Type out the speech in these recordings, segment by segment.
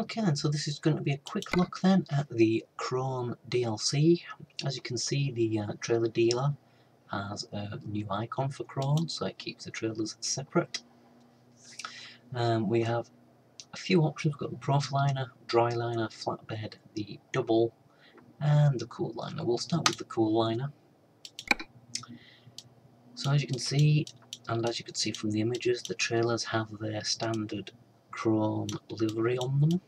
Okay then, so this is going to be a quick look then at the Krone DLC. As you can see, the trailer dealer has a new icon for Krone, so it keeps the trailers separate. We have a few options. We've got the Profiliner, Dryliner, Flatbed, the Double, and the Cool Liner. We'll start with the Cool Liner. So as you can see, and as you can see from the images, the trailers have their standard Krone livery on them.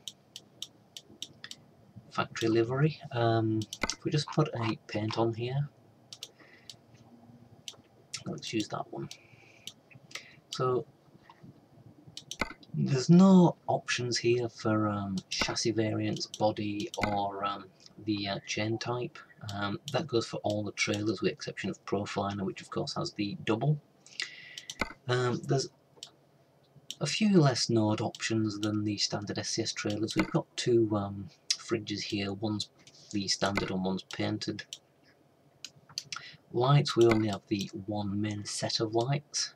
Factory livery. If we just put a paint on here, let's use that one. So there's no options here for chassis variants, body, or the chain type. That goes for all the trailers with the exception of Profiliner, which of course has the double. There's a few less node options than the standard SCS trailers. We've got two fridges here, one's the standard and one's painted. Lights, we only have the one main set of lights.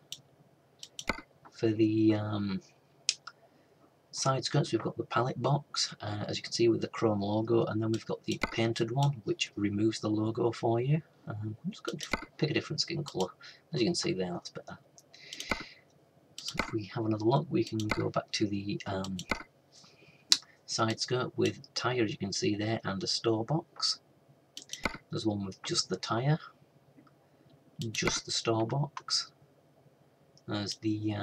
For the side skirts, we've got the pallet box, as you can see, with the Krone logo, and then we've got the painted one, which removes the logo for you. I'm just going to pick a different skin colour. As you can see there, that's better. So if we have another look, we can go back to the side skirt with tyre, as you can see there, and a store box. There's one with just the tyre, just the store box. There's the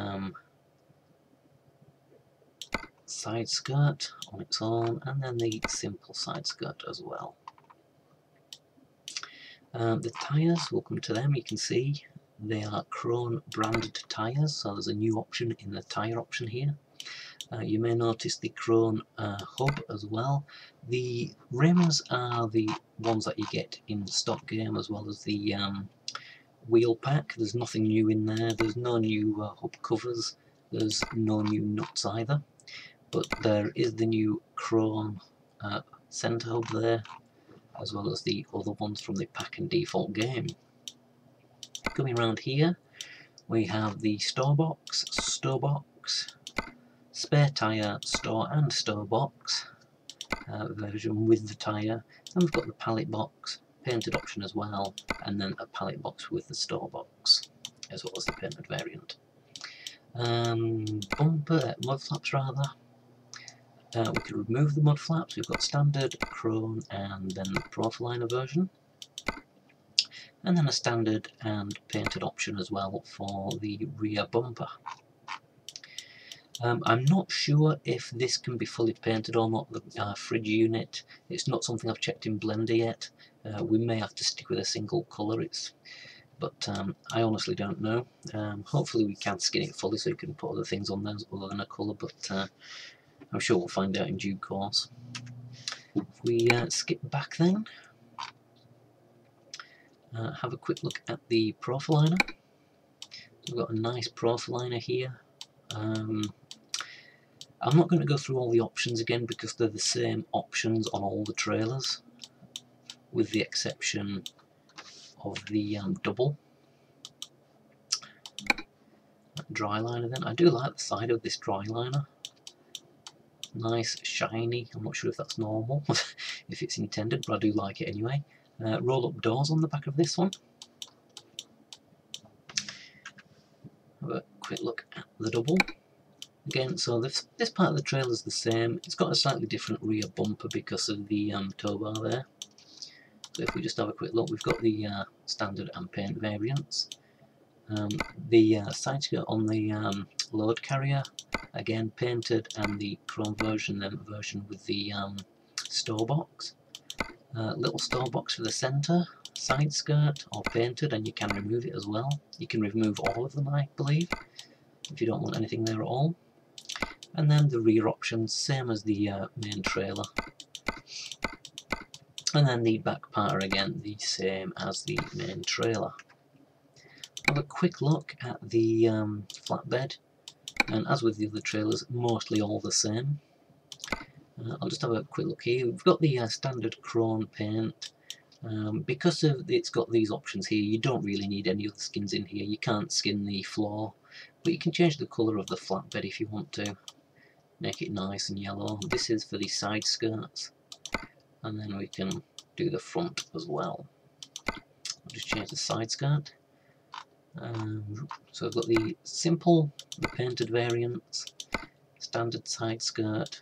side skirt on its own, and then the simple side skirt as well. The tyres, we'll come to them. You can see they are Krone branded tyres, so there's a new option in the tyre option here. You may notice the Krone hub as well. The rims are the ones that you get in the stock game, as well as the wheel pack. There's nothing new in there. There's no new hub covers. There's no new nuts either. But there is the new Krone centre hub there, as well as the other ones from the pack and default game. Coming around here, we have the store box, spare tyre, store and store box version with the tyre, and we've got the pallet box, painted option as well, and then a pallet box with the store box, as well as the painted variant. Mud flaps rather. We can remove the mud flaps. We've got standard, Krone, and then the Profiliner version, and then a standard and painted option as well for the rear bumper. I'm not sure if this can be fully painted or not, the fridge unit. It's not something I've checked in Blender yet. We may have to stick with a single colour, but I honestly don't know. Hopefully we can skin it fully so you can put other things on there other than a colour, but I'm sure we'll find out in due course. If we skip back then, have a quick look at the Profiliner. We've got a nice Profiliner here. I'm not going to go through all the options again because they're the same options on all the trailers, with the exception of the double. Dryliner then. I do like the side of this Dryliner. Nice, shiny. I'm not sure if that's normal, if it's intended, but I do like it anyway. Roll-up doors on the back of this one. Have a quick look at the double. Again, so this part of the trailer is the same. It's got a slightly different rear bumper because of the tow bar there. So if we just have a quick look, we've got the standard and paint variants. The side skirt on the load carrier, again painted, and the Krone version, then version with the store box. Little store box for the centre, side skirt, all painted, and you can remove it as well. You can remove all of them, I believe, if you don't want anything there at all. And then the rear options, same as the main trailer. And then the back part are again the same as the main trailer. Have a quick look at the flatbed, and as with the other trailers, mostly all the same. I'll just have a quick look here. We've got the standard Krone paint. Because it's got these options here, you don't really need any other skins in here. You can't skin the floor, but you can change the colour of the flatbed if you want to. make it nice and yellow. This is for the side skirts, and then we can do the front as well. I'll just change the side skirt. So I've got the simple, the painted variants, standard side skirt,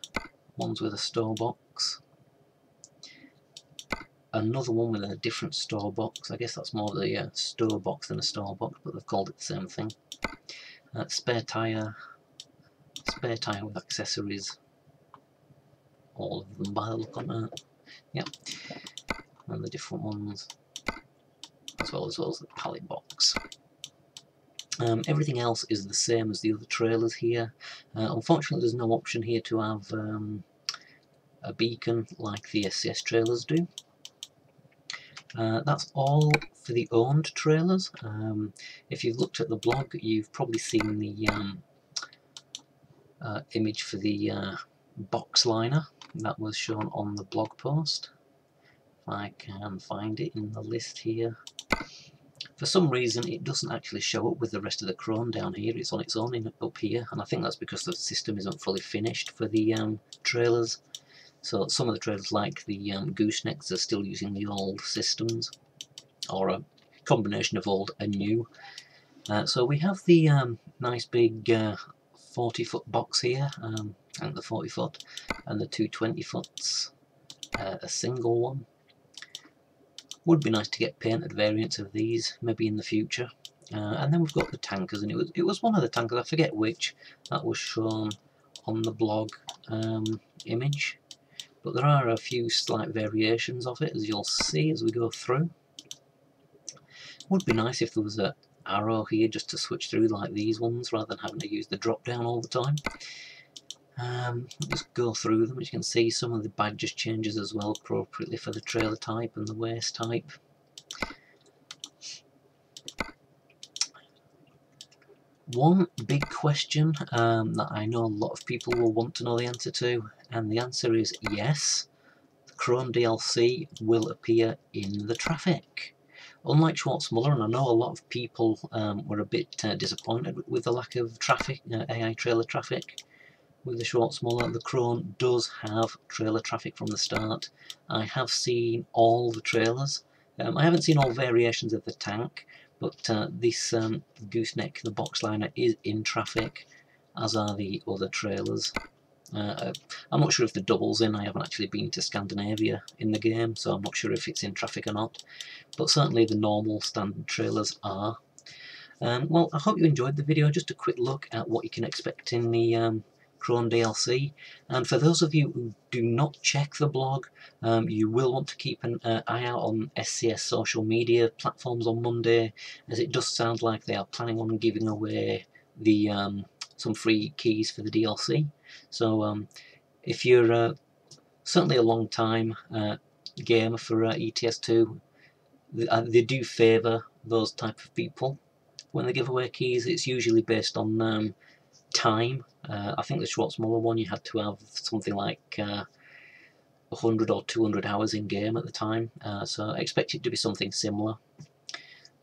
ones with a store box, another one with a different store box. I guess that's more of the store box than a store box, but they've called it the same thing. Spare tyre with accessories, all of them by the look on it. Yep, and the different ones, as well as the pallet box. Everything else is the same as the other trailers here. Unfortunately, there's no option here to have a beacon like the SCS trailers do. That's all for the owned trailers. If you've looked at the blog, you've probably seen the image for the box liner that was shown on the blog post. If I can find it in the list here. For some reason it doesn't actually show up with the rest of the Krone down here, it's on its own up here, and I think that's because the system isn't fully finished for the trailers. So some of the trailers, like the goosenecks, are still using the old systems, or a combination of old and new. So we have the nice big 40-foot box here, and the 40-foot, and the two 20-foots, a single one. Would be nice to get painted variants of these, maybe in the future. And then we've got the tankers, and it was one of the tankers, I forget which, that was shown on the blog image. But there are a few slight variations of it, as you'll see as we go through. Would be nice if there was an arrow here just to switch through like these ones, rather than having to use the drop down all the time. Just go through them. As you can see, some of the badges changes as well appropriately for the trailer type and the waste type. One big question that I know a lot of people will want to know the answer to, and the answer is yes, the Krone DLC will appear in the traffic. Unlike Schwarzmuller, and I know a lot of people were a bit disappointed with the lack of traffic, AI trailer traffic. With the Schwarzmuller, the Krone does have trailer traffic from the start. I have seen all the trailers. I haven't seen all variations of the tank, but this gooseneck, the box liner, is in traffic, as are the other trailers. I'm not sure if the double's in. I haven't actually been to Scandinavia in the game, so I'm not sure if it's in traffic or not. But certainly the normal standard trailers are. Well, I hope you enjoyed the video. Just a quick look at what you can expect in the Krone DLC, and for those of you who do not check the blog, you will want to keep an eye out on SCS social media platforms on Monday, as it does sound like they are planning on giving away the some free keys for the DLC. So if you're certainly a long time gamer for ETS2, they do favour those type of people when they give away keys. It's usually based on time. I think the Schwarzmuller one, you had to have something like 100 or 200 hours in game at the time, so I expect it to be something similar.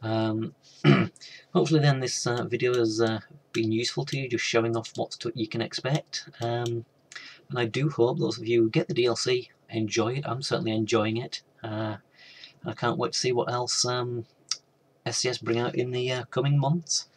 Hopefully then this video has been useful to you, just showing off what you can expect, and I do hope those of you who get the DLC enjoy it. I'm certainly enjoying it. I can't wait to see what else SCS bring out in the coming months.